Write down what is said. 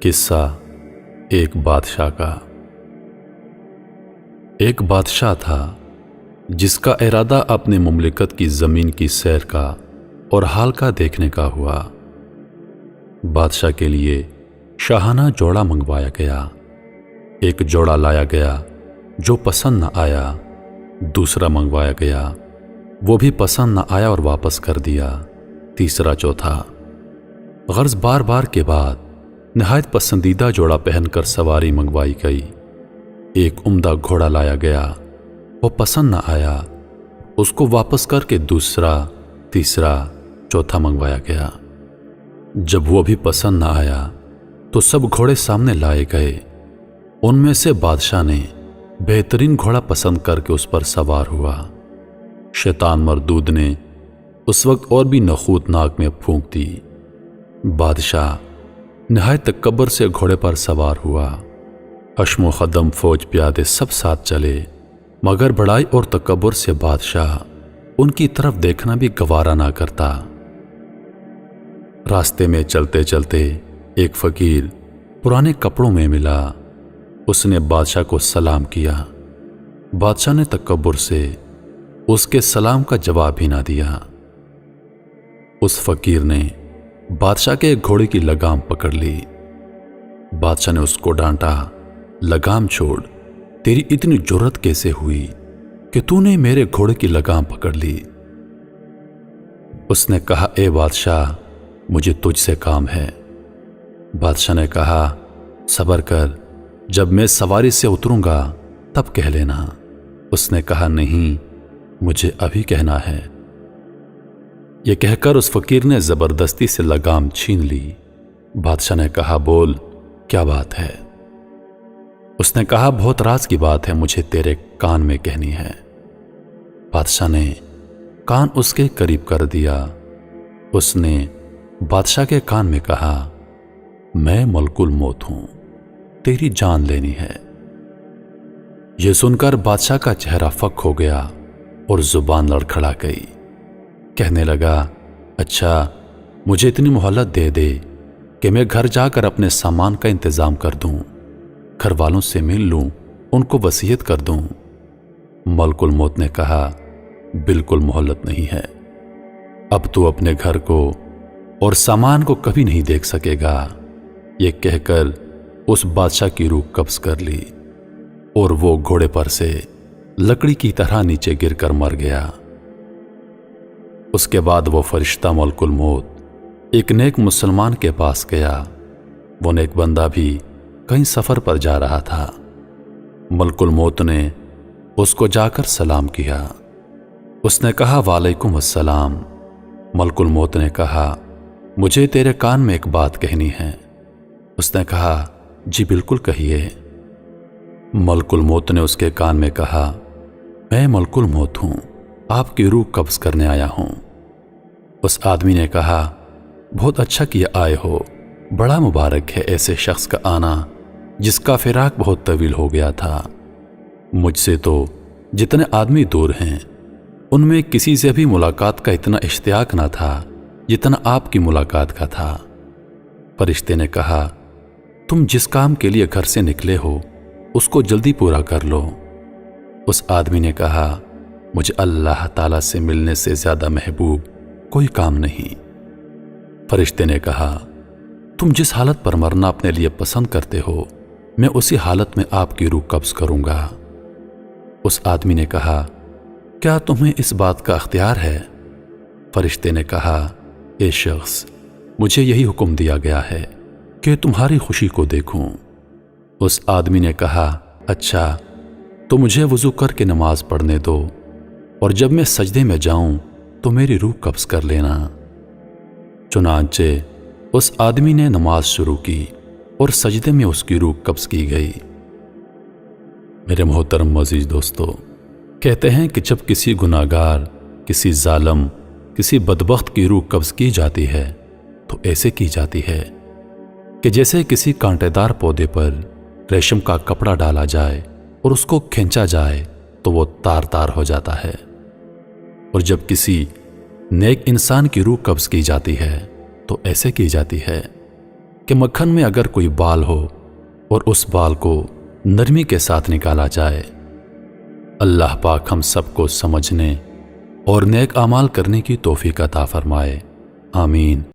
قصہ ایک بادشاہ کا۔ ایک بادشاہ تھا جس کا ارادہ اپنے مملکت کی زمین کی سیر کا اور حال کا دیکھنے کا ہوا۔ بادشاہ کے لیے شاہانہ جوڑا منگوایا گیا۔ ایک جوڑا لایا گیا جو پسند نہ آیا، دوسرا منگوایا گیا وہ بھی پسند نہ آیا اور واپس کر دیا، تیسرا چوتھا۔ غرض بار بار کے بعد نہایت پسندیدہ جوڑا پہن کر سواری منگوائی گئی۔ ایک عمدہ گھوڑا لایا گیا، وہ پسند نہ آیا، اس کو واپس کر کے دوسرا، تیسرا، چوتھا منگوایا گیا۔ جب وہ بھی پسند نہ آیا تو سب گھوڑے سامنے لائے گئے۔ ان میں سے بادشاہ نے بہترین گھوڑا پسند کر کے اس پر سوار ہوا۔ شیطان مردود نے اس وقت اور بھی نخوت ناک میں پھونک دی۔ بادشاہ نہایت تکبر سے گھوڑے پر سوار ہوا۔ حشم و خدم، فوج، پیادے سب ساتھ چلے، مگر بڑائی اور تکبر سے بادشاہ ان کی طرف دیکھنا بھی گوارا نہ کرتا۔ راستے میں چلتے چلتے ایک فقیر پرانے کپڑوں میں ملا۔ اس نے بادشاہ کو سلام کیا۔ بادشاہ نے تکبر سے اس کے سلام کا جواب ہی نہ دیا۔ اس فقیر نے بادشاہ کے گھوڑے کی لگام پکڑ لی۔ بادشاہ نے اس کو ڈانٹا، لگام چھوڑ، تیری اتنی جرأت کیسے ہوئی کہ تو نے میرے گھوڑے کی لگام پکڑ لی؟ اس نے کہا، اے بادشاہ، مجھے تجھ سے کام ہے۔ بادشاہ نے کہا، صبر کر، جب میں سواری سے اتروں گا تب کہہ لینا۔ اس نے کہا، نہیں، مجھے ابھی کہنا ہے۔ یہ کہہ کر اس فقیر نے زبردستی سے لگام چھین لی۔ بادشاہ نے کہا، بول، کیا بات ہے؟ اس نے کہا، بہت راز کی بات ہے، مجھے تیرے کان میں کہنی ہے۔ بادشاہ نے کان اس کے قریب کر دیا۔ اس نے بادشاہ کے کان میں کہا، میں ملک الموت ہوں، تیری جان لینی ہے۔ یہ سن کر بادشاہ کا چہرہ فک ہو گیا اور زبان لڑکھڑا گئی۔ کہنے لگا، اچھا، مجھے اتنی مہلت دے دے کہ میں گھر جا کر اپنے سامان کا انتظام کر دوں، گھر والوں سے مل لوں، ان کو وصیت کر دوں۔ ملک الموت نے کہا، بالکل مہلت نہیں ہے، اب تو اپنے گھر کو اور سامان کو کبھی نہیں دیکھ سکے گا۔ یہ کہہ کر اس بادشاہ کی روح قبض کر لی اور وہ گھوڑے پر سے لکڑی کی طرح نیچے گر کر مر گیا۔ اس کے بعد وہ فرشتہ ملک الموت ایک نیک مسلمان کے پاس گیا۔ وہ نیک بندہ بھی کہیں سفر پر جا رہا تھا۔ ملک الموت نے اس کو جا کر سلام کیا۔ اس نے کہا، وعلیکم السلام۔ ملک الموت نے کہا، مجھے تیرے کان میں ایک بات کہنی ہے۔ اس نے کہا، جی بالکل کہیے۔ ملک الموت نے اس کے کان میں کہا، میں ملک الموت ہوں، آپ کی روح قبض کرنے آیا ہوں۔ اس آدمی نے کہا، بہت اچھا کیا آئے ہو، بڑا مبارک ہے ایسے شخص کا آنا جس کا فراق بہت طویل ہو گیا تھا۔ مجھ سے تو جتنے آدمی دور ہیں ان میں کسی سے بھی ملاقات کا اتنا اشتیاق نہ تھا جتنا آپ کی ملاقات کا تھا۔ فرشتے نے کہا، تم جس کام کے لیے گھر سے نکلے ہو اس کو جلدی پورا کر لو۔ اس آدمی نے کہا، مجھے اللہ تعالیٰ سے ملنے سے زیادہ محبوب کوئی کام نہیں۔ فرشتے نے کہا، تم جس حالت پر مرنا اپنے لیے پسند کرتے ہو میں اسی حالت میں آپ کی روح قبض کروں گا۔ اس آدمی نے کہا، کیا تمہیں اس بات کا اختیار ہے؟ فرشتے نے کہا، اے شخص، مجھے یہی حکم دیا گیا ہے کہ تمہاری خوشی کو دیکھوں۔ اس آدمی نے کہا، اچھا، تو مجھے وضو کر کے نماز پڑھنے دو، اور جب میں سجدے میں جاؤں تو میری روح قبض کر لینا۔ چنانچہ اس آدمی نے نماز شروع کی اور سجدے میں اس کی روح قبض کی گئی۔ میرے محترم عزیز دوستو، کہتے ہیں کہ جب کسی گناہگار، کسی ظالم، کسی بدبخت کی روح قبض کی جاتی ہے تو ایسے کی جاتی ہے کہ جیسے کسی کانٹے دار پودے پر ریشم کا کپڑا ڈالا جائے اور اس کو کھینچا جائے تو وہ تار تار ہو جاتا ہے، اور جب کسی نیک انسان کی روح قبض کی جاتی ہے تو ایسے کی جاتی ہے کہ مکھن میں اگر کوئی بال ہو اور اس بال کو نرمی کے ساتھ نکالا جائے۔ اللہ پاک ہم سب کو سمجھنے اور نیک اعمال کرنے کی توفیق عطا فرمائے، آمین۔